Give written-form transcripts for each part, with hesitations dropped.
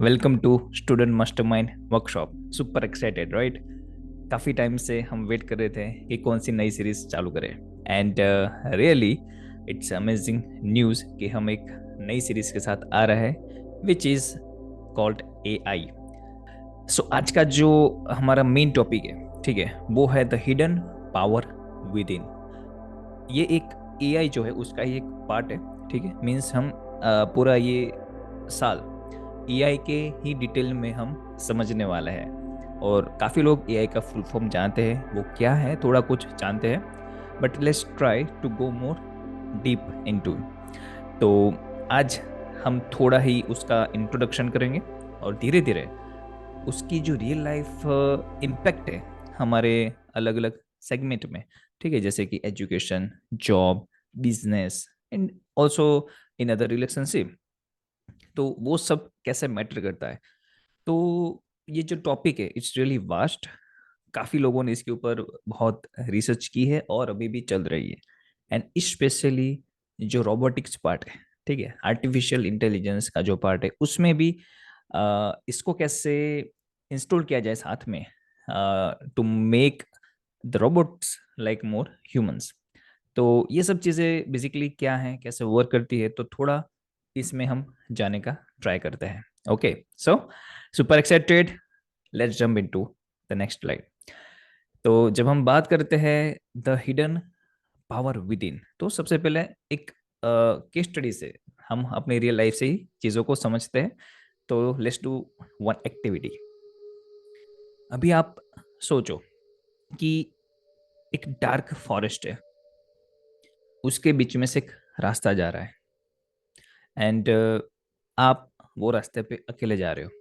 Welcome to student mastermind workshop. Super excited right. काफ़ी time से हम वेट कर रहे थे कि कौन सी नई सीरीज चालू करें। And really it's amazing news कि हम एक नई सीरीज के साथ आ रहा है विच इज़ कॉल्ड AI। सो आज का जो हमारा मेन टॉपिक है, ठीक है, वो है the hidden power with in. ये एक AI जो है उसका ही एक पार्ट है। ठीक है, मीन्स हम पूरा ये साल AI के ही डिटेल में हम समझने वाला है। और काफ़ी लोग AI का फुल फॉर्म जानते हैं, वो क्या है थोड़ा कुछ जानते हैं, but let's try to go more deep into. तो आज हम थोड़ा ही उसका इंट्रोडक्शन करेंगे और धीरे धीरे उसकी जो रियल लाइफ इम्पैक्ट है हमारे अलग अलग सेगमेंट में, ठीक है, जैसे कि education, job, business and also in other relationship, तो वो सब कैसे मैटर करता है। तो ये जो टॉपिक है इट्स रियली वास्ट। काफ़ी लोगों ने इसके ऊपर बहुत रिसर्च की है और अभी भी चल रही है। एंड स्पेशली जो रोबोटिक्स पार्ट है, ठीक है, आर्टिफिशियल इंटेलिजेंस का जो पार्ट है उसमें भी इसको कैसे इंस्टॉल किया जाए साथ में to make the robots like more humans. तो ये सब चीज़ें बेसिकली क्या है, कैसे वर्क करती है, तो थोड़ा इसमें हम जाने का ट्राई करते हैं। Okay, so super excited, let's jump into the next slide. तो जब हम बात करते हैं the hidden power with in, तो सबसे पहले एक केस स्टडी से हम अपने रियल लाइफ से ही चीज़ों को समझते हैं। तो लेट्स डू वन एक्टिविटी। अभी आप सोचो कि एक डार्क फॉरेस्ट है, उसके बीच में से एक रास्ता जा रहा है। एंड आप वो रास्ते पे अकेले जा रहे हो,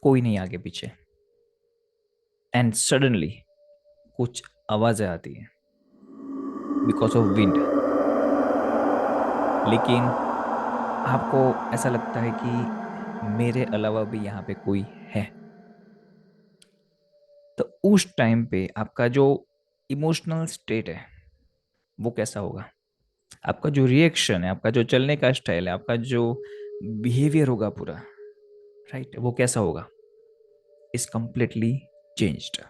कोई नहीं आगे पीछे। एंड सडनली कुछ आवाजें आती हैं बिकॉज ऑफ विंड। लेकिन आपको ऐसा लगता है कि मेरे अलावा भी यहाँ पे कोई है। तो उस टाइम पे आपका जो इमोशनल स्टेट है वो कैसा होगा? आपका जो रिएक्शन है, आपका जो चलने का स्टाइल है, आपका जो बिहेवियर होगा पूरा, राइट, वो कैसा होगा? Is completely changed.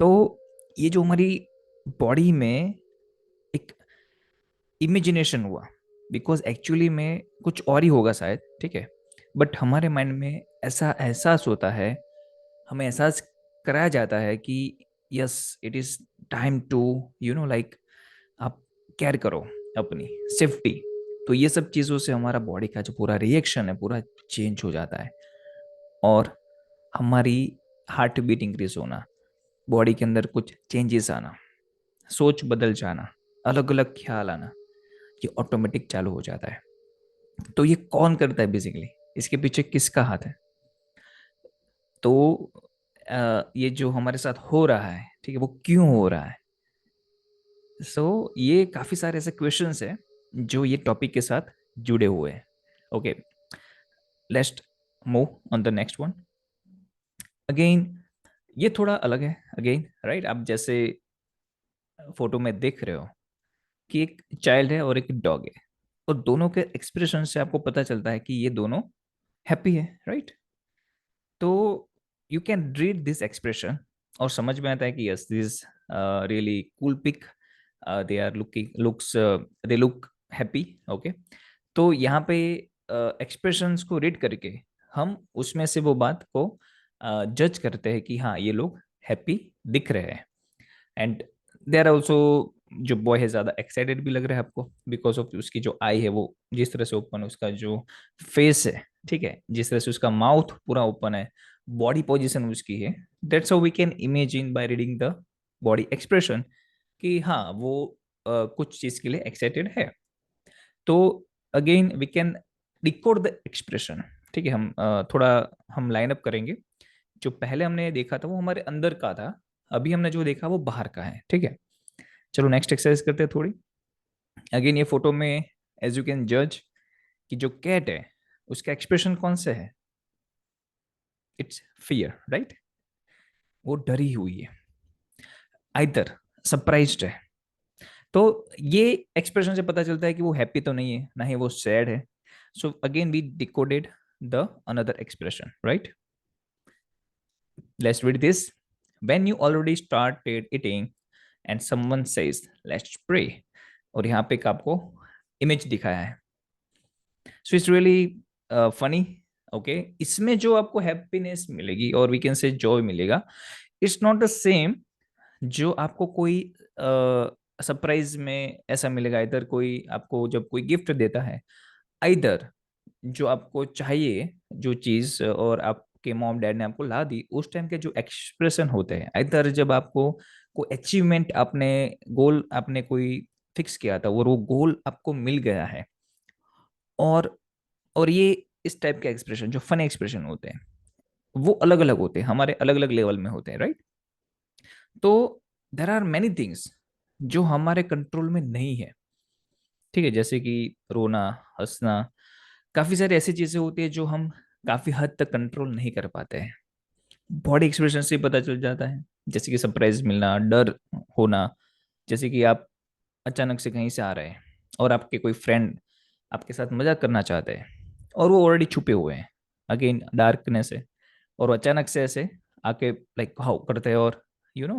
तो ये जो हमारी बॉडी में एक इमेजिनेशन हुआ, बिकॉज एक्चुअली में कुछ और ही होगा शायद, ठीक है, बट हमारे माइंड में ऐसा एहसास होता है, हमें एहसास कराया जाता है कि yes it is time to like आप केयर करो अपनी सेफ्टी। तो ये सब चीज़ों से हमारा बॉडी का जो पूरा रिएक्शन है पूरा चेंज हो जाता है। और हमारी हार्ट बीट इंक्रीज होना, बॉडी के अंदर कुछ चेंजेस आना, सोच बदल जाना, अलग अलग ख्याल आना, ये ऑटोमेटिक चालू हो जाता है। तो ये कौन करता है बेसिकली, इसके पीछे किसका हाथ है? तो ये जो हमारे साथ हो रहा है, ठीक है, वो क्यों हो रहा है? ये काफी सारे ऐसे क्वेश्चंस हैं जो ये टॉपिक के साथ जुड़े हुए हैं। Okay, let's move on the next one. Again ये थोड़ा अलग है, अगेन राइट। आप जैसे फोटो में देख रहे हो कि एक चाइल्ड है और एक डॉग है, और दोनों के एक्सप्रेशन से आपको पता चलता है कि ये दोनों हैप्पी है, राइट। तो you can read this expression और समझ में आता है कि yes this really cool pic, they are looks they look happy. Okay, तो यहाँ पे एक्सप्रेशंस को रीड करके हम उसमें से वो बात को जज करते हैं कि हाँ ये लोग हैप्पी दिख रहे हैं। एंड देर आर ऑल्सो, जो बॉय है ज़्यादा एक्साइटेड भी लग रहा है आपको बिकॉज ऑफ उसकी जो आई है वो जिस तरह से ओपन है, उसका जो फेस है, ठीक है, जिस तरह से उसका माउथ पूरा ओपन है, बॉडी पोजिशन उसकी है, that's how we can imagine by reading the body expression कि हाँ वो कुछ चीज़ के लिए एक्साइटेड है। तो again we can decode the expression. ठीक है, हम थोड़ा हम लाइन अप करेंगे। जो पहले हमने देखा था वो हमारे अंदर का था, अभी हमने जो देखा वो बाहर का है, ठीक है। चलो नेक्स्ट एक्सरसाइज करते हैं थोड़ी। अगेन ये फोटो में एज यू कैन जज कि जो कैट है उसका एक्सप्रेशन कौन सा है? It's fear, right. वो डरी हुई है, आइदर सरप्राइज्ड है। तो ये एक्सप्रेशन से पता चलता है कि वो हैप्पी तो नहीं है, ना ही वो सैड है। So again we decoded the another expression, right? Let's read this. When you already started eating and someone says let's pray, और यहाँ पे एक आपको इमेज दिखाया है. So it's really funny. Okay, इसमें जो आपको हैप्पीनेस मिलेगी और वी कैन से जॉय मिलेगा, इट्स नॉट द सेम जो आपको कोई सरप्राइज में ऐसा मिलेगा. इधर कोई आपको जब कोई गिफ्ट देता है, इधर जो आपको चाहिए जो चीज और आपके मॉम डैड ने आपको ला दी, उस टाइम के जो एक्सप्रेशन होते हैं, इधर जब आपको कोई अचीवमेंट, आपने गोल आपने कोई फिक्स किया था और वो गोल आपको मिल गया है, और ये इस टाइप के एक्सप्रेशन जो फनी एक्सप्रेशन होते हैं वो अलग अलग होते हैं, हमारे अलग अलग लेवल में होते हैं, राइट? तो देर आर मैनी थिंग्स जो हमारे कंट्रोल में नहीं है. ठीक है, जैसे कि रोना, हंसना, काफी सारी ऐसी चीजें होती है जो हम काफी हद तक कंट्रोल नहीं कर पाते हैं. बॉडी एक्सप्रेशन से पता चल जाता है, जैसे कि सरप्राइज मिलना, डर होना. जैसे कि आप अचानक से कहीं से आ रहे हैं और आपके कोई फ्रेंड आपके साथ मजाक करना चाहते हैं और वो ऑलरेडी छुपे हुए हैं अगेन डार्कनेस है, और वो अचानक से ऐसे आके लाइक हाउ करते हैं, और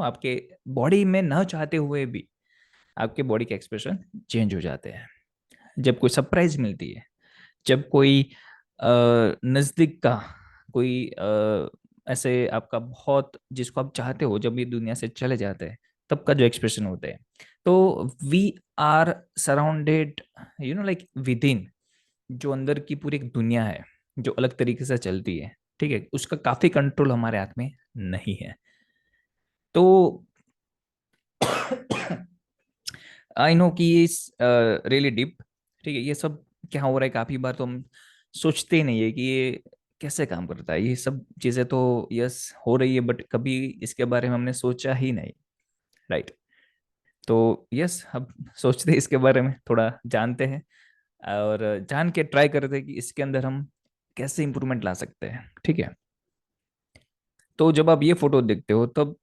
आपके बॉडी में न चाहते हुए भी आपके बॉडी के एक्सप्रेशन चेंज हो जाते हैं जब कोई सरप्राइज मिलती है. जब कोई नजदीक का कोई ऐसे आपका बहुत जिसको आप चाहते हो जब ये दुनिया से चले जाते हैं, तब का जो एक्सप्रेशन होते हैं. तो we are surrounded like within, जो अंदर की पूरी एक दुनिया है जो अलग तरीके से चलती है. ठीक है, उसका काफी कंट्रोल हमारे हाथ में नहीं है. तो आई नो कि ये रियली डीप. ठीक है, ये सब क्या हो रहा है, काफी बार तो हम सोचते ही नहीं है कि ये कैसे काम करता है. ये सब चीजें तो यस हो रही है, बट कभी इसके बारे में हमने सोचा ही नहीं, राइट? तो यस, अब सोचते हैं इसके बारे में, थोड़ा जानते हैं और जान के ट्राई करते हैं कि इसके अंदर हम कैसे इंप्रूवमेंट ला सकते हैं. ठीक है, तो जब आप ये फोटो देखते हो तब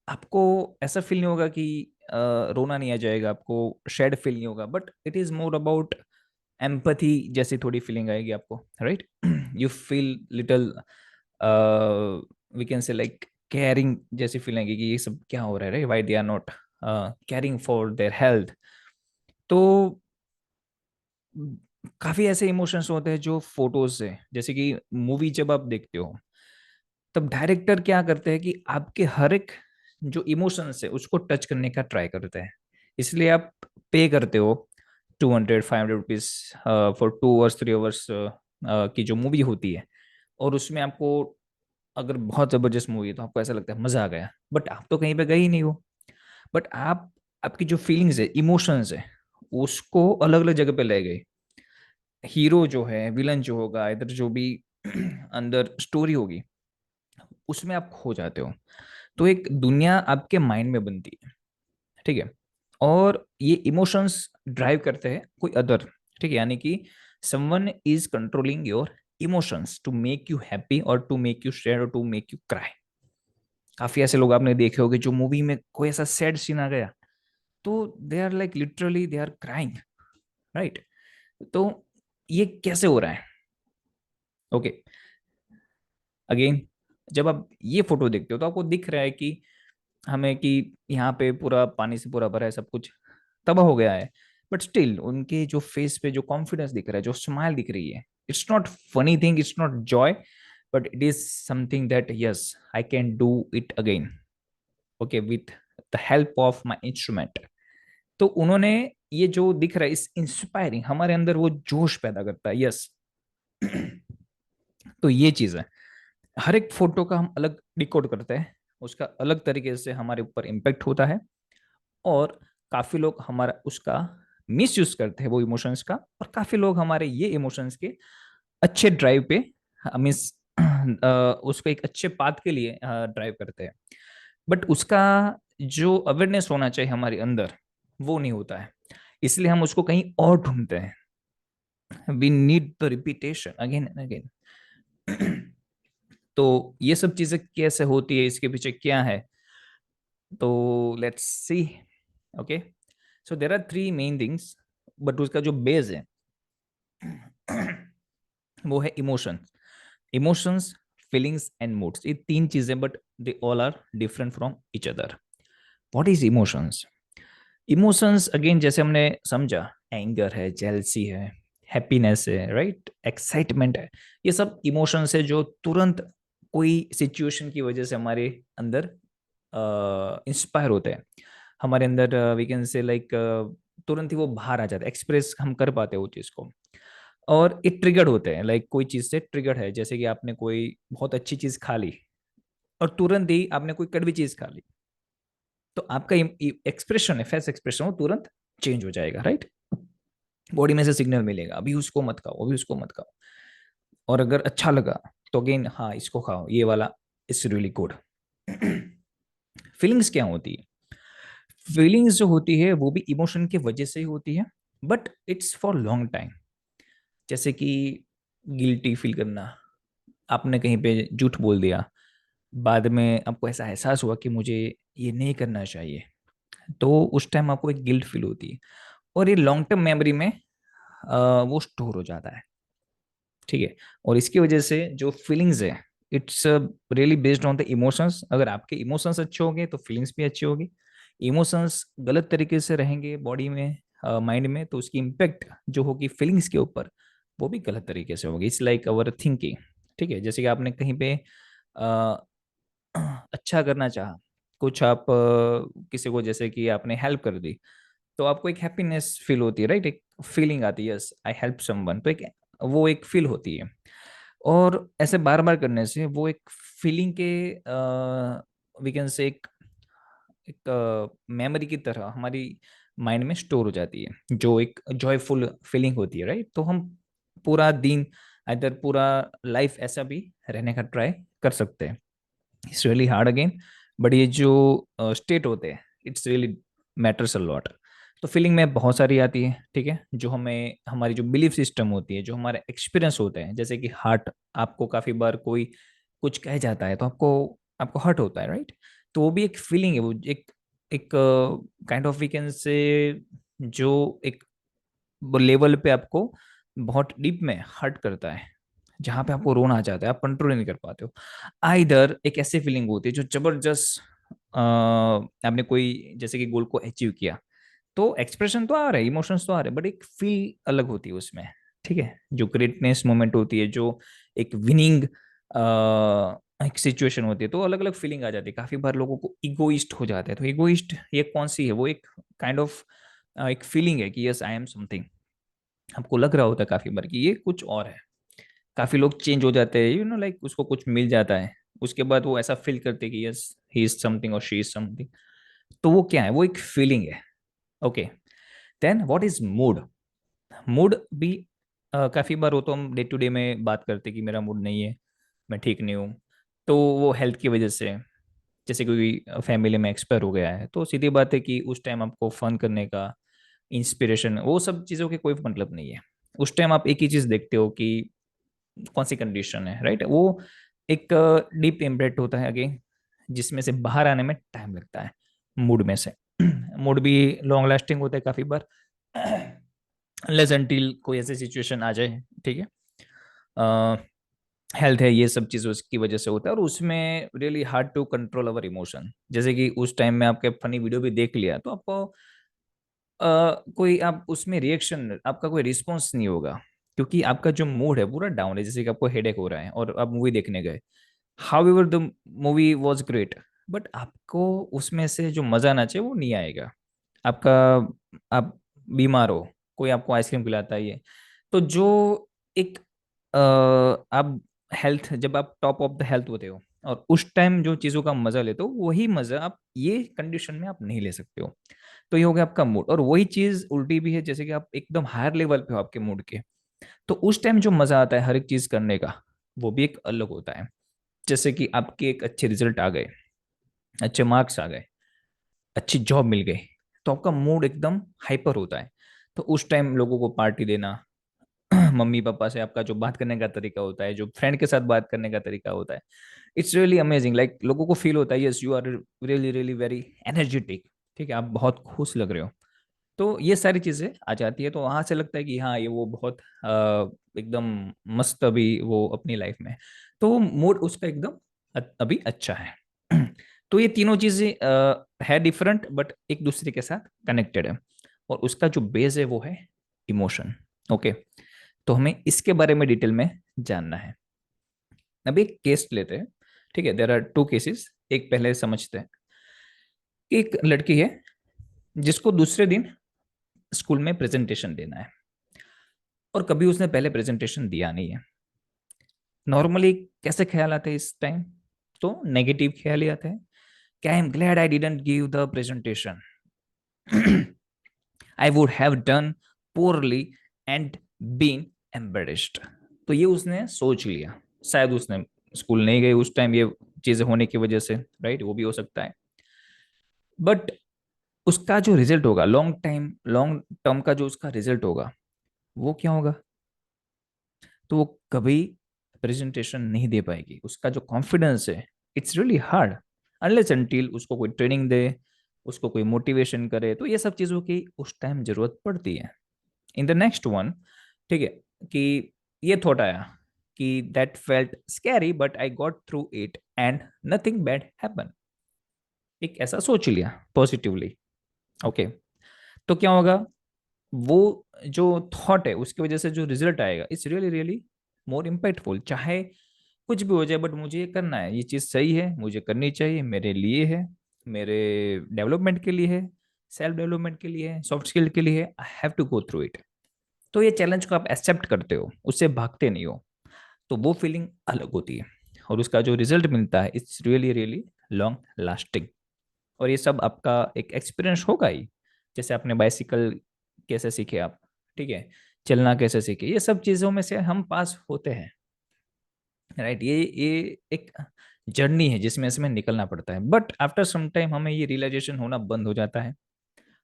आपको ऐसा फील नहीं होगा कि रोना नहीं आ जाएगा, आपको शेड फील नहीं होगा, but it is more about empathy जैसी थोड़ी फीलिंग आएगी आपको, right? You feel little, we can say like caring जैसी फीलिंग आएगी कि ये सब क्या हो रहा है, right? Why they are not caring for their health. तो काफी ऐसे इमोशंस होते हैं जो फोटोज से, जैसे कि मूवी जब आप देखते हो तब डायरेक्टर क्या करते हैं कि आपके हर एक जो इमोशंस है उसको टच करने का ट्राई करते हैं. इसलिए आप पे करते हो 200-500 रुपीज फॉर 2 आवर्स 3 आवर्स की जो मूवी होती है, और उसमें आपको अगर बहुत जबरदस्त मूवी है तो आपको ऐसा लगता है मजा आ गया, बट आप तो कहीं पे गए ही नहीं हो. बट आप आपकी जो फीलिंग्स है, इमोशंस है, उसको अलग अलग जगह पे ले गए. हीरो जो है, विलन जो होगा, इधर जो भी अंदर स्टोरी होगी, उसमें आप खो जाते हो. तो एक दुनिया आपके माइंड में बनती है. ठीक है, और ये इमोशंस ड्राइव करते हैं कोई अदर. ठीक है, यानी कि someone is controlling your emotions to make you happy और टू मेक यू सैड और टू मेक यू क्राई. काफी ऐसे लोग आपने देखे होंगे जो मूवी में कोई ऐसा सैड सीन आ गया तो they are like literally they are crying, right? तो ये कैसे हो रहा है? ओके, अगेन जब आप ये फोटो देखते हो तो आपको दिख रहा है कि हमें कि यहाँ पे पूरा पानी से पूरा भरा है, सब कुछ तबाह हो गया है, बट स्टिल उनके जो फेस पे जो कॉन्फिडेंस दिख रहा है, जो स्माइल दिख रही है, it's not funny thing, it's not Joy, but it is something that yes I can do it again, okay, with the help of my instrument. तो उन्होंने ये जो दिख रहा है इस इंस्पायरिंग, हमारे अंदर वो जोश पैदा करता है, यस. तो ये चीज है, हर एक फोटो का हम अलग डिकोड करते हैं, उसका अलग तरीके से हमारे ऊपर इम्पेक्ट होता है, और काफी लोग हमारा उसका मिस यूज करते हैं वो इमोशंस का, और काफी लोग हमारे ये इमोशंस के अच्छे ड्राइव पे मीन्स उसको एक अच्छे पाथ के लिए ड्राइव करते हैं. बट उसका जो अवेयरनेस होना चाहिए हमारे अंदर, वो नहीं होता है, इसलिए हम उसको कहीं और ढूंढते हैं. We need the repetition again and again. तो ये सब चीजें कैसे होती है, इसके पीछे क्या है, तो let's see. Okay, so there are 3 main things, but उसका जो बेस है वो है emotion. Emotions, feelings and moods, ये तीन चीजें, but they all are different from each other. What is emotions? Emotions again जैसे हमने समझा, एंगर है, जेलसी है, हैप्पीनेस है, राइट, एक्साइटमेंट है। ये सब इमोशंस है जो तुरंत कोई सिचुएशन की वजह से हमारे अंदर इंस्पायर होते हैं। हमारे अंदर वी कैन से लाइक तुरंत ही वो बाहर आ जाता है, एक्सप्रेस हम कर पाते हैं वो चीज़ को। और ये ट्रिगर्ड होते हैं, लाइक कोई चीज़ से ट्रिगर्ड है, जैसे कि आपने कोई बहुत अच्छी चीज़ खा ली और तुरंत ही आपने कोई कड़वी चीज़ खा ली, तो आपका एक्सप्रेशन है, फेस एक्सप्रेशन, वो तुरंत चेंज हो जाएगा, राइट। बॉडी में से सिग्नल मिलेगा, अभी उसको मत खाओ, अभी उसको मत खाओ। और अगर अच्छा लगा तो अगेन, हाँ इसको खाओ, ये वाला इज रियली गुड। फीलिंग्स क्या होती है? फीलिंग्स जो होती है वो भी इमोशन की वजह से ही होती है, but it's for long time. जैसे कि गिल्टी फील करना, आपने कहीं पे झूठ बोल दिया, बाद में आपको ऐसा एहसास हुआ कि मुझे ये नहीं करना चाहिए, तो उस टाइम आपको एक गिल्ट फील होती है। और ये लॉन्ग टर्म मेमोरी में वो स्टोर हो जाता है, ठीक है। और इसकी वजह से जो फीलिंग्स है, it's really based on the emotions. अगर आपके इमोशंस अच्छे होंगे तो फीलिंग्स भी अच्छी होगी। इमोशंस गलत तरीके से रहेंगे बॉडी में, माइंड में, तो उसकी इम्पेक्ट जो होगी फीलिंग्स के ऊपर, वो भी गलत तरीके से होगी। इट्स लाइक अवर थिंकिंग, ठीक है। जैसे कि आपने कहीं पे अच्छा करना चाहा, कुछ आप किसी को, जैसे कि आपने हेल्प कर दी, तो आपको एक हैप्पीनेस फील होती है, राइट, एक फीलिंग आती है, यस आई हेल्प समवन, तो एक वो एक फील होती है। और ऐसे बार बार करने से वो एक फीलिंग के वी कैन से एक मेमोरी की तरह हमारी माइंड में स्टोर हो जाती है, जो एक जॉयफुल फीलिंग होती है, राइट। तो हम पूरा दिन, इधर पूरा लाइफ ऐसा भी रहने का ट्राई कर सकते हैं। It's really hard again, but ये जो स्टेट होते हैं, it's really matters a lot. तो फीलिंग में बहुत सारी आती है, ठीक है, जो हमें हमारी जो बिलीफ सिस्टम होती है, जो हमारे एक्सपीरियंस होते हैं, जैसे कि हार्ट, आपको काफी बार कोई कुछ कह जाता है तो आपको आपको हर्ट होता है, राइट। तो वो भी एक फीलिंग है, वो एक एक काइंड ऑफ वी कैन से, जो एक लेवल पे आपको बहुत डीप में हर्ट करता है, जहां पे आपको रोना आ जाता है, आप कंट्रोल नहीं कर पाते हो। आइदर एक ऐसी फीलिंग होती है जो जबरदस्त, आपने कोई जैसे कि गोल को अचीव किया, तो एक्सप्रेशन तो आ रहे हैं, इमोशंस तो आ रहे हैं, बट एक फील अलग होती है उसमें, ठीक है। जो ग्रेटनेस मोमेंट होती है, जो एक विनिंग एक सिचुएशन होती है, तो अलग अलग फीलिंग आ जाती है। काफी बार लोगों को इगोइस्ट हो जाते हैं, तो इगोइस्ट ये कौन सी है? वो एक काइंड ऑफ एक फीलिंग है कि यस आई एम समथिंग। आपको लग रहा होता है काफी बार कि ये कुछ और है। काफी लोग चेंज हो जाते हैं, लाइक उसको कुछ मिल जाता है, उसके बाद वो ऐसा फील करते हैं कि यस ही इज समथिंग और शी इज समथिंग। तो वो क्या है? वो एक फीलिंग है। Okay, then what is mood? Mood भी काफी बार हो तो हम डे टू डे में बात करते हैं कि मेरा मूड नहीं है, मैं ठीक नहीं हूँ। तो वो हेल्थ की वजह से, जैसे कोई फैमिली में एक्सपायर हो गया है, तो सीधी बात है कि उस टाइम आपको फन करने का, इंस्पिरेशन, वो सब चीज़ों के कोई मतलब नहीं है। उस टाइम आप एक ही चीज़ देखते हो कि कौन सी कंडीशन है, राइट। वो एक डीप इम्पैक्ट होता है अगेन, जिसमें से बाहर आने में टाइम लगता है मूड में से। मूड भी लॉन्ग लास्टिंग होता है काफ़ी बार, अनलेस अनटिल कोई ऐसी सिचुएशन आ जाए, ठीक है। हेल्थ है, ये सब चीज़ों की वजह से होता है, और उसमें really hard to control our emotion. जैसे कि उस टाइम में आपके फनी वीडियो भी देख लिया, तो आपको कोई आप उसमें रिएक्शन, आपका कोई रिस्पॉन्स नहीं होगा, क्योंकि आपका जो मूड है पूरा डाउन है। जैसे कि आपको हेडेक हो रहा है और आप मूवी देखने गए, how ever the movie was great, but आपको उसमें से जो मजा आना चाहिए वो नहीं आएगा। आपका, आप बीमार हो, कोई आपको आइसक्रीम खिलाता है, ये तो जो एक आप हेल्थ, जब आप टॉप ऑफ द हेल्थ होते हो और उस टाइम जो चीज़ों का मजा लेते हो, वही मजा आप ये कंडीशन में आप नहीं ले सकते हो। तो ये हो गया आपका मूड। और वही चीज उल्टी भी है, जैसे कि आप एकदम हायर लेवल पे हो आपके मूड के, तो उस टाइम जो मजा आता है हर एक चीज करने का, वो भी एक अलग होता है। जैसे कि आपके एक अच्छे रिजल्ट आ गए, अच्छे मार्क्स आ गए, अच्छी जॉब मिल गई, तो आपका मूड एकदम हाइपर होता है। तो उस टाइम लोगों को पार्टी देना, मम्मी पापा से आपका जो बात करने का तरीका होता है, जो फ्रेंड के साथ बात करने का तरीका होता है, इट्स रियली अमेजिंग। लाइक लोगों को फील होता है yes you are really really very energetic, ठीक है, आप बहुत खुश लग रहे हो। तो ये सारी चीजें आ जाती है, तो वहां से लगता है कि हाँ, ये वो बहुत एकदम मस्त अभी वो अपनी लाइफ में, तो मूड उसका एकदम अभी अच्छा है। तो ये तीनों चीजें है डिफरेंट बट एक दूसरे के साथ कनेक्टेड है, और उसका जो बेस है वो है इमोशन। ओके, तो हमें इसके बारे में डिटेल में जानना है। अभी एक केस लेते हैं, ठीक है, देर आर टू केसेस। एक पहले समझते हैं कि एक लड़की है जिसको दूसरे दिन स्कूल में प्रेजेंटेशन देना है, और कभी उसने पहले प्रेजेंटेशन दिया नहीं है। नॉर्मली कैसे ख्याल आते हैं इस टाइम? तो नेगेटिव ख्याल ही आते हैं, कि I am glad I didn't give the presentation, I would have done poorly and been embarrassed. तो ये उसने सोच लिया, शायद उसने स्कूल नहीं गई उस टाइम ये चीजें होने की वजह से, राइट, वो भी हो सकता है। बट उसका जो रिजल्ट होगा, लॉन्ग टर्म का जो उसका रिजल्ट होगा, वो क्या होगा? तो वो कभी प्रेजेंटेशन नहीं दे पाएगी। उसका जो कॉन्फिडेंस है, it's really hard, unless until उसको कोई ट्रेनिंग दे, उसको कोई मोटिवेशन करे, तो ये सब चीज़ों की उस टाइम जरूरत पड़ती है। इन द नेक्स्ट वन, ठीक है, कि ये थॉट आया कि that felt scary but I got through it and nothing bad happen. एक ऐसा सोच लिया पॉजिटिवली। ओके, तो क्या होगा? वो जो थॉट है उसकी वजह से जो रिजल्ट आएगा, it's really really more impactful. चाहे कुछ भी हो जाए, बट मुझे ये करना है, ये चीज़ सही है, मुझे करनी चाहिए, मेरे लिए है, मेरे डेवलपमेंट के लिए है, सेल्फ डेवलपमेंट के लिए है, सॉफ्ट स्किल के लिए है, I have to go through it. तो ये चैलेंज को आप एक्सेप्ट करते हो, उससे भागते नहीं हो, तो वो फीलिंग अलग होती है, और उसका जो रिजल्ट मिलता है it's really really long lasting. और ये सब आपका एक एक्सपीरियंस होगा ही। जैसे आपने बाइसिकल कैसे सीखे आप, ठीक है, चलना कैसे सीखे, ये सब चीज़ों में से हम पास होते हैं, राइट। ये एक जर्नी है जिसमें से हमें निकलना पड़ता है, बट आफ्टर सम टाइम हमें ये रियलाइजेशन होना बंद हो जाता है,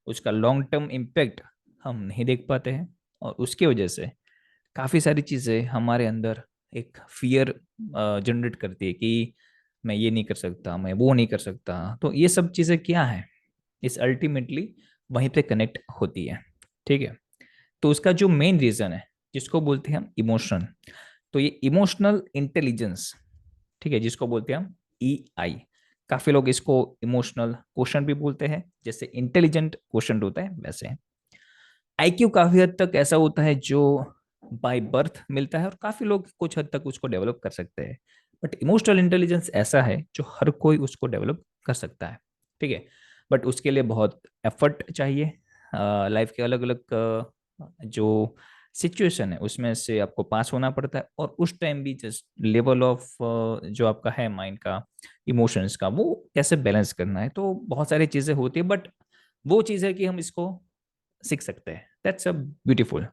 उसका लॉन्ग टर्म इम्पैक्ट हम नहीं देख पाते हैं, और उसकी वजह से काफ़ी सारी चीज़ें हमारे अंदर एक फियर जनरेट करती है कि मैं ये नहीं कर सकता, मैं वो नहीं कर सकता। तो ये सब चीज़ें क्या है, इस अल्टीमेटली वहीं पे कनेक्ट होती है, ठीक है। तो उसका जो मेन रीज़न है, जिसको बोलते हैं हम इमोशन, तो ये इमोशनल इंटेलिजेंस, ठीक है, जिसको बोलते हैं हम EI। काफ़ी लोग इसको इमोशनल क्वेश्चन भी बोलते हैं, जैसे इंटेलिजेंट क्वेश्चन होता है वैसे। IQ काफ़ी हद तक ऐसा होता है जो बाय बर्थ मिलता है, और काफ़ी लोग कुछ हद तक उसको डेवलप कर सकते हैं। बट इमोशनल इंटेलिजेंस ऐसा है जो हर कोई उसको डेवलप कर सकता है, ठीक है। बट उसके लिए बहुत एफर्ट चाहिए, लाइफ के अलग अलग जो सिचुएशन है उसमें से आपको पास होना पड़ता है, और उस टाइम भी जस्ट लेवल ऑफ जो आपका है माइंड का, इमोशंस का, वो कैसे बैलेंस करना है, तो बहुत सारी चीज़ें होती है। बट वो चीज़ है कि हम इसको सीख सकते हैं, दैट्स अ ब्यूटीफुल।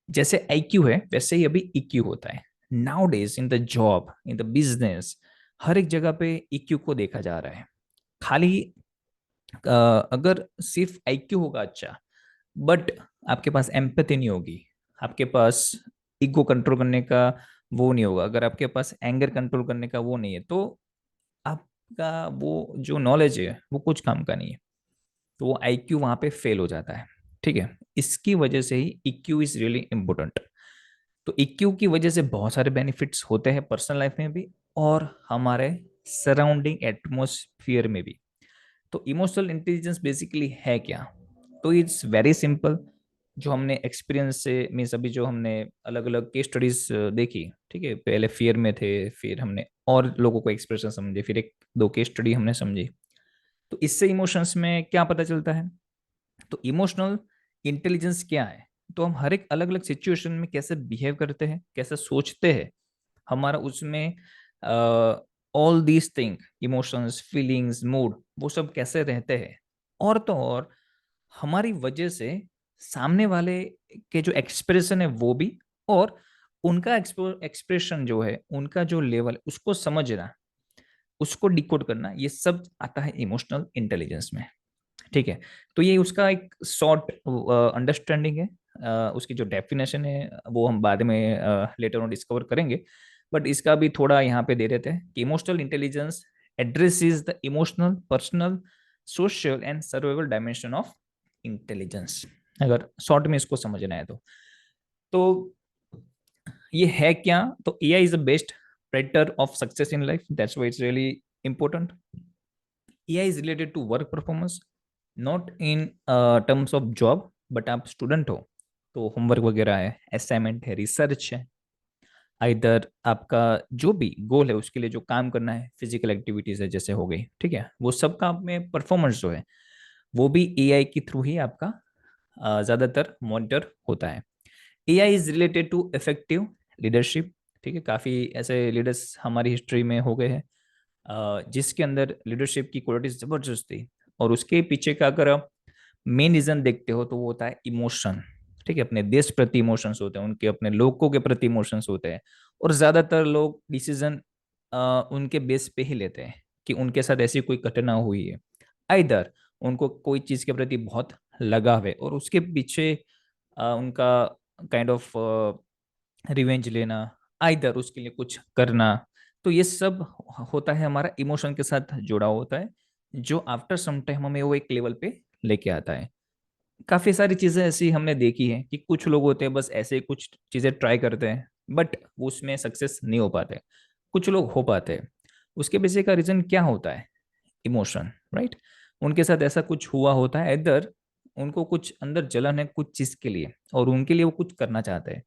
जैसे IQ है वैसे ही अभी EQ होता है। Nowadays in the job, in the business, हर एक जगह पे EQ को देखा जा रहा है। खाली अगर सिर्फ IQ होगा अच्छा, बट आपके पास एम्पैथी नहीं होगी, आपके पास ईगो कंट्रोल करने का वो नहीं होगा, अगर आपके पास एंगर कंट्रोल करने का वो नहीं है, तो आपका वो जो नॉलेज है वो कुछ काम का नहीं है। तो वो IQ वहां पे फेल हो जाता है, ठीक है। इसकी वजह से ही EQ इज रियली इम्पोर्टेंट। तो EQ की वजह से बहुत सारे बेनिफिट्स होते हैं पर्सनल लाइफ में भी, और हमारे सराउंडिंग एटमोसफियर में भी। तो इमोशनल इंटेलिजेंस बेसिकली है क्या? तो इट्स वेरी सिंपल। जो हमने एक्सपीरियंस से मीन्स अभी जो हमने अलग अलग केस स्टडीज देखी, ठीक है, पहले फियर में थे, फिर हमने और लोगों को एक्सप्रेशन समझे, फिर एक दो केस स्टडी हमने समझी। तो इससे इमोशंस में क्या पता चलता है? तो इमोशनल इंटेलिजेंस क्या है? तो हम हर एक अलग अलग सिचुएशन में कैसे बिहेव करते हैं, कैसे सोचते हैं, हमारा उसमें all these thing, emotions, feelings, mood, वो सब कैसे रहते हैं। और तो और हमारी वजह से सामने वाले के जो एक्सप्रेशन है वो भी, और उनका एक्सप्रेशन जो है, उनका जो लेवल, उसको समझना, उसको डिकोड करना, ये सब आता है इमोशनल इंटेलिजेंस में, ठीक है। तो ये उसका एक शॉर्ट अंडरस्टैंडिंग है। उसकी जो डेफिनेशन है वो हम बाद में लेटर ऑन डिस्कवर करेंगे, बट इसका भी थोड़ा यहाँ पे दे देते हैं कि emotional intelligence addresses the emotional, personal, social and survival dimension of intelligence, अगर शॉर्ट में इसको समझना है तो ये है क्या? तो AI is the best predictor of success in life, that's why it's really important. AI is related to work performance, not in terms of job, but आप स्टूडेंट हो तो होमवर्क वगैरह है, असाइनमेंट है, रिसर्च है, इधर आपका जो भी गोल है उसके लिए जो काम करना है, फिजिकल एक्टिविटीज है जैसे हो गई, ठीक है, वो सब का आप में परफॉर्मेंस जो है वो भी एआई के थ्रू ही आपका ज्यादातर मॉनिटर होता है. AI is related to effective leadership. ठीक है, काफी ऐसे लीडर्स हमारी हिस्ट्री में हो गए हैं जिसके अंदर लीडरशिप की क्वालिटीज जबरदस्त थी, और उसके पीछे का अगर आप मेन रीजन देखते हो तो वो होता है इमोशन. ठीक है, अपने देश प्रति इमोशंस होते हैं, उनके अपने लोगों के प्रति इमोशंस होते हैं, और ज्यादातर लोग डिसीजन उनके बेस पे ही लेते हैं कि उनके साथ ऐसी कोई घटना हुई है, इधर उनको कोई चीज के प्रति बहुत लगाव है और उसके पीछे उनका काइंड ऑफ रिवेंज लेना, आइदर उसके लिए कुछ करना. तो ये सब होता है हमारा इमोशन के साथ जुड़ा होता है, जो आफ्टर सम टाइम हमें वो एक लेवल पे लेके आता है. काफी सारी चीजें ऐसी हमने देखी है कि कुछ लोग होते हैं बस ऐसे कुछ चीजें ट्राई करते हैं बट वो उसमें सक्सेस नहीं हो पाते, कुछ लोग हो पाते हैं. उसके पीछे का रीजन क्या होता है? Emotion, right. उनके साथ ऐसा कुछ हुआ होता है, इधर उनको कुछ अंदर जलन है कुछ चीज के लिए और उनके लिए वो कुछ करना चाहते हैं.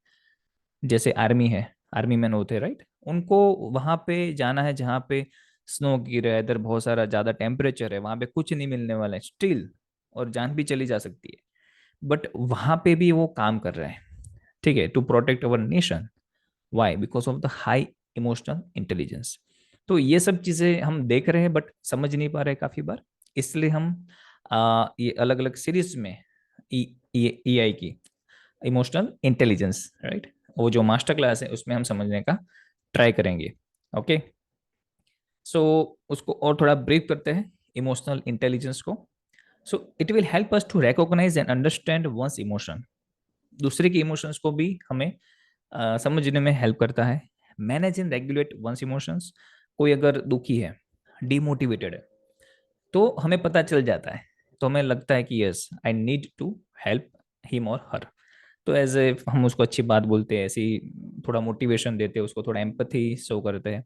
जैसे आर्मी है, आर्मी मैन होते हैं, राइट, उनको वहां पे जाना है जहाँ पे स्नो गिर है, इधर बहुत सारा ज्यादा टेम्परेचर है, वहां पे कुछ नहीं मिलने वाला है स्टिल, और जान भी चली जा सकती है, बट वहां पे भी वो काम कर रहे हैं. ठीक है, to protect our nation. Why? Because of the high emotional intelligence. तो ये सब चीजें हम देख रहे हैं बट समझ नहीं पा रहे काफी बार, इसलिए हम ये अलग अलग सीरीज में एआई की इमोशनल इंटेलिजेंस, राइट, वो जो मास्टर क्लास है उसमें हम समझने का ट्राई करेंगे. ओके, सो उसको और थोड़ा ब्रीफ करते हैं इमोशनल इंटेलिजेंस को. So it will help us to recognise and understand one's emotion. दूसरे के इमोशंस को भी हमें समझने में हेल्प करता है. Manage and regulate one's emotions. कोई अगर दुखी है, डिमोटिवेटेड है, तो हमें पता चल जाता है, तो हमें लगता है कि yes I need to help him और हर. तो एज ए हम उसको अच्छी बात बोलते हैं, ऐसी थोड़ा मोटिवेशन देते हैं उसको, थोड़ा एम्पथी शो करते हैं,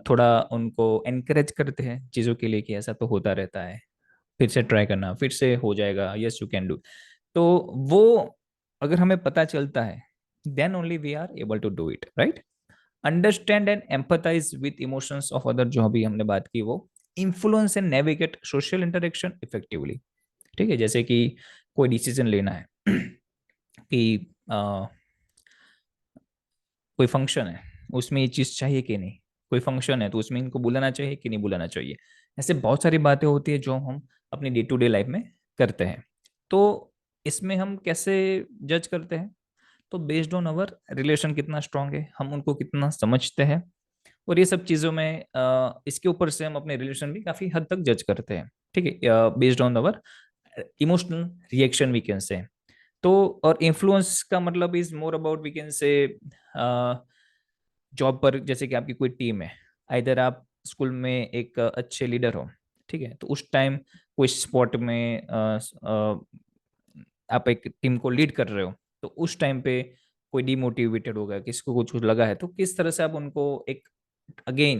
थोड़ा उनको एनकरेज करते हैं चीज़ों के लिए कि ऐसा तो होता रहता है, फिर से ट्राई करना, फिर से हो जाएगा, यस यू कैन डू. तो वो अगर हमें पता चलता है then only we are able to do it, right. Understand and empathise with emotions of other, जो अभी हमने बात की वो. Influence and navigate social interaction effectively. ठीक है, जैसे कि कोई डिसीजन लेना है कि कोई फंक्शन है उसमें ये चीज़ चाहिए कि नहीं, कोई फंक्शन है तो उसमें इनको बुलाना चाहिए कि नहीं बुलाना चाहिए. ऐसे बहुत सारी बातें होती है जो हम अपनी डे टू डे लाइफ में करते हैं. तो इसमें हम कैसे जज करते हैं? तो बेस्ड ऑन अवर रिलेशन कितना स्ट्रांग है, हम उनको कितना समझते हैं, और ये सब चीज़ों में इसके ऊपर से हम अपने रिलेशन भी काफ़ी हद तक जज करते हैं. ठीक है, based on our emotional reaction we can say. तो और इन्फ्लुएंस का मतलब is more about we can say job पर, जैसे कि आपकी कोई टीम है, इधर आप स्कूल में एक अच्छे लीडर हो, ठीक है, तो उस टाइम कोई स्पोर्ट में आप एक टीम को लीड कर रहे हो, तो उस टाइम पे कोई डिमोटिवेटेड होगा, किसको कुछ लगा है, तो किस तरह से आप उनको एक अगेन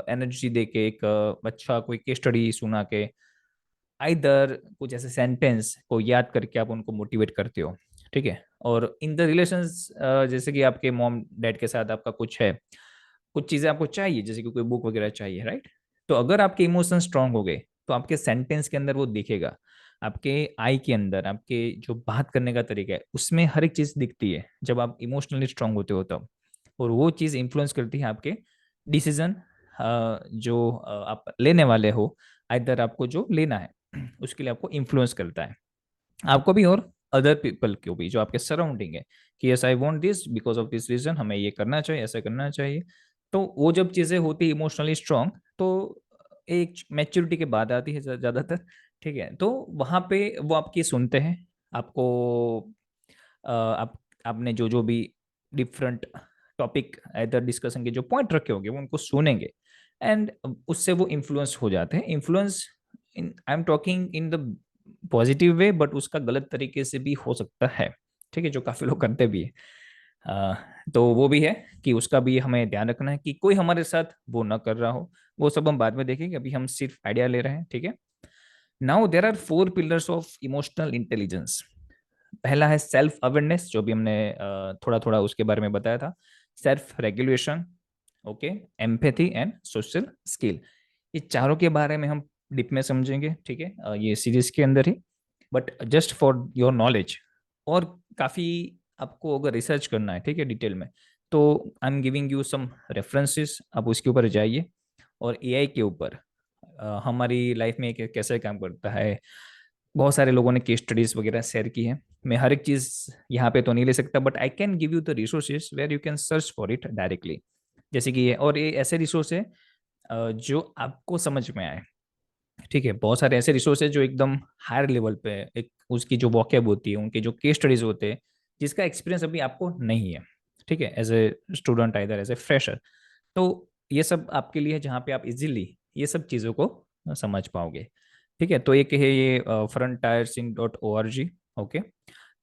एनर्जी दे के, एक अच्छा कोई केस स्टडी सुना के, आइदर कुछ ऐसे सेंटेंस को याद करके आप उनको मोटिवेट करते हो. ठीक है, और इन द रिलेशंस जैसे कि आपके मॉम डैड के साथ आपका कुछ है, कुछ चीजें आपको चाहिए, जैसे कि कोई बुक वगैरह चाहिए, राइट. तो अगर आपके इमोशन स्ट्रांग हो गए तो आपके सेंटेंस के अंदर वो दिखेगा, आपके आई के अंदर, आपके जो बात करने का तरीका है उसमें हर एक चीज दिखती है जब आप इमोशनली स्ट्रांग होते हो तब. और वो चीज इन्फ्लुएंस करती है आपके डिसीजन जो आप लेने वाले हो, आइदर आपको जो लेना है उसके लिए आपको इन्फ्लुएंस करता है, आपको भी और अदर पीपल को भी जो आपके सराउंडिंग है, कि yes I want this because of this reason, हमें ये करना चाहिए, ऐसा करना चाहिए. तो वो जब चीज़ें होती है इमोशनली स्ट्रांग, तो एक मैच्योरिटी के बाद आती है ज़्यादातर. ठीक है, तो वहाँ पे वो आपकी सुनते हैं, आपको आप आपने जो जो भी डिफरेंट टॉपिक इधर डिस्कशन के जो पॉइंट रखे होंगे वो उनको सुनेंगे, एंड उससे वो इन्फ्लुएंस हो जाते हैं. Influence in I am talking in the positive way, but उसका गलत तरीके से भी हो सकता है, ठीक है, जो काफी लोग करते भी है। तो वो भी है कि उसका भी हमें ध्यान रखना है कि कोई हमारे साथ वो ना कर रहा हो। वो सब हम बाद में देखेंगे, अभी हम सिर्फ आइडिया ले रहे हैं, ठीक है। Now there are 4 pillars of emotional intelligence. पहला है सेल्फ अवेयरनेस, जो भी हमने थोड़ा थोड़ा उसके बारे में बताया था। Self regulation, okay, empathy and social skill. ये चारों के बारे में हम डिप में समझेंगे, ठीक है, ये सीरीज के अंदर ही। But just for your knowledge, और काफ़ी आपको अगर रिसर्च करना है, ठीक है, डिटेल में, तो I am giving you some references, आप उसके ऊपर जाइए। और एआई के ऊपर हमारी लाइफ में कैसे काम करता है, बहुत सारे लोगों ने केस स्टडीज वगैरह शेयर की है। मैं हर एक चीज़ यहाँ पे तो नहीं ले सकता, but I can give you the resources where you can search for it directly. जैसे कि ये, और ये ऐसे रिसोर्स है जो आपको समझ में आए, ठीक है। बहुत सारे ऐसे रिसोर्स है जो एकदम हायर लेवल पे एक उसकी जो वॉकेब होती है, उनके जो केस स्टडीज होते हैं, जिसका एक्सपीरियंस अभी आपको नहीं है, ठीक है, as a student either as a fresher. तो ये सब आपके लिए है जहाँ पे आप इजीली ये सब चीज़ों को समझ पाओगे, ठीक है। तो एक है ये frontiersin.org, okay.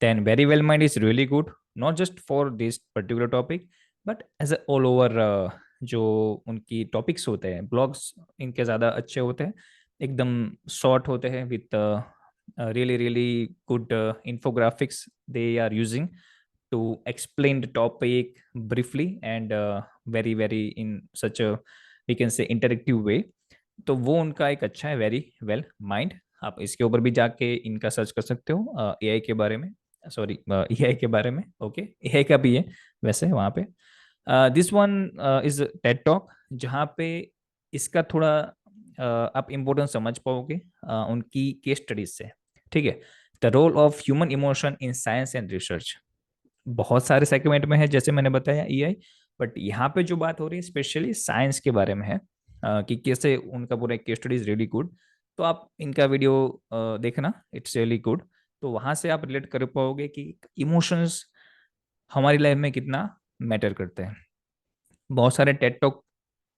Then Verywell Mind is really good, not just for this particular topic, but as a all over. जो उनकी टॉपिक्स होते हैं, ब्लॉग्स इनके ज़्यादा अच्छे होते हैं, एकदम शॉर्ट होते हैं, with really really good infographics they are using to explain the topic briefly and very very in such a, we can say, interactive way। तो वो उनका एक अच्छा है, वेरी वेल माइंड। आप इसके ऊपर भी जाके इनका सर्च कर सकते हो एआई के बारे में, सॉरी एआई के बारे में, ओके, एआई का भी है वैसे वहाँ पे। This one is Ted talk, जहाँ पे इसका थोड़ा आप इम्पोर्टेंस समझ पाओगे उनकी केस स्टडीज से, ठीक है। The role of human emotion in science and research. बहुत सारे सेगमेंट में है जैसे मैंने बताया एआई, बट यहाँ पे जो बात हो रही है स्पेशली साइंस के बारे में है, कि कैसे उनका पूरा case study is really good. तो आप इनका वीडियो देखना, इट्स रियली गुड। तो वहां से आप रिलेट कर पाओगे कि इमोशंस हमारी लाइफ में कितना मैटर करते हैं। बहुत सारे टेड टॉक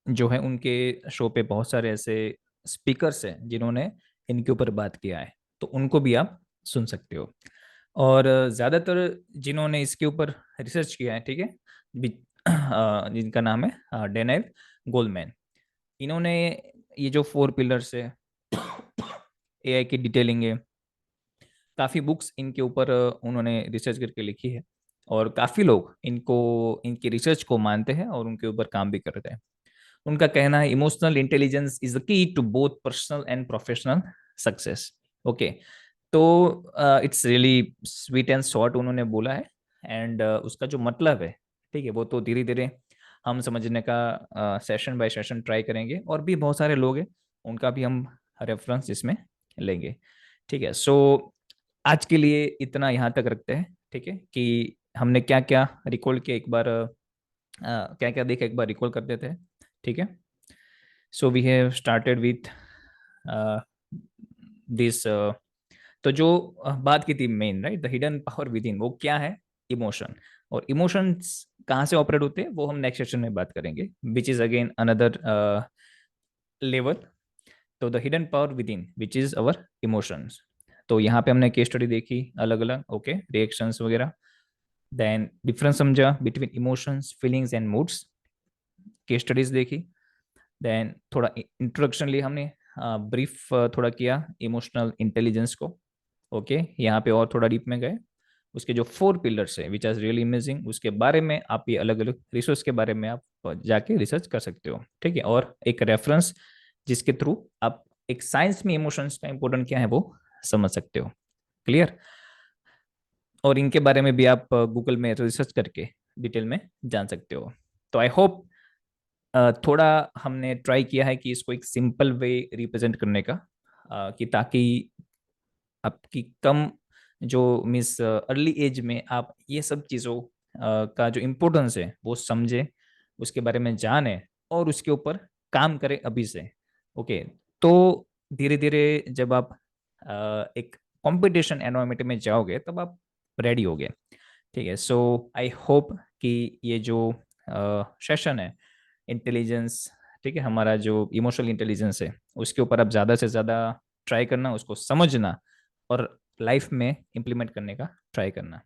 जो है उनके शो पे बहुत सारे ऐसे स्पीकर्स हैं जिन्होंने इनके ऊपर बात किया है, तो उनको भी आप सुन सकते हो। और ज़्यादातर जिन्होंने इसके ऊपर रिसर्च किया है, ठीक है, जिनका नाम है डेनियल गोलमैन। इन्होंने ये जो 4 पिलर्स है, एआई की डिटेलिंग है, काफ़ी बुक्स इनके ऊपर उन्होंने रिसर्च करके लिखी है। और काफ़ी लोग इनको, इनकी रिसर्च को मानते हैं और उनके ऊपर काम भी करते हैं। उनका कहना है emotional intelligence is the key to both personal and professional success, okay. तो it's really sweet and short उन्होंने बोला है। एंड उसका जो मतलब है, ठीक है, वो तो धीरे धीरे हम समझने का सेशन बाय सेशन ट्राई करेंगे, और भी बहुत सारे लोग हैं उनका भी हम रेफरेंस इसमें लेंगे, ठीक है। सो आज के लिए इतना यहाँ तक रखते हैं, ठीक है, कि हमने क्या क्या रिकॉल किया, एक बार क्या क्या देखा एक बार रिकॉल कर देते हैं, ठीक है। So we have started with this. तो जो बात की थी main, right, the hidden power within, वो क्या है? इमोशन। और इमोशंस कहाँ से ऑपरेट होते हैं वो हम नेक्स्ट सेशन में बात करेंगे, which is again another level. तो the hidden power within which is our emotions. तो यहाँ पे हमने केस स्टडी देखी अलग अलग, ओके, रिएक्शंस वगैरह। देन डिफरेंस समझा between emotions, feelings and moods, case studies देखी। देन थोड़ा इंट्रोडक्शन लिया हमने, ब्रीफ थोड़ा किया इमोशनल इंटेलिजेंस को, ओके। यहाँ पे और थोड़ा डीप में गए। उसके जो 4 पिलर्स है विच आर रियली अमेजिंग, उसके बारे में आप ये अलग अलग रिसोर्स के बारे में आप जाके रिसर्च कर सकते हो, ठीक है। और एक रेफरेंस जिसके थ्रू आप एक साइंस में इमोशंस का इंपॉर्टेंट क्या है वो समझ सकते हो, क्लियर। और इनके बारे में भी आप गूगल में रिसर्च करके डिटेल में जान सकते हो। तो आई होप थोड़ा हमने ट्राई किया है कि इसको एक सिंपल वे रिप्रेजेंट करने का, कि ताकि आपकी कम जो मीन्स अर्ली एज में आप ये सब चीज़ों का जो इम्पोर्टेंस है वो समझे, उसके बारे में जाने, और उसके ऊपर काम करें अभी से, ओके। तो धीरे धीरे जब आप एक कंपटीशन एनवायरनमेंट में जाओगे तब आप रेडी होगे, ठीक है। सो आई होप कि ये जो सेशन है इंटेलिजेंस, ठीक है, हमारा जो इमोशनल इंटेलिजेंस है उसके ऊपर आप ज़्यादा से ज़्यादा ट्राई करना, उसको समझना, और लाइफ में इम्प्लीमेंट करने का ट्राई करना।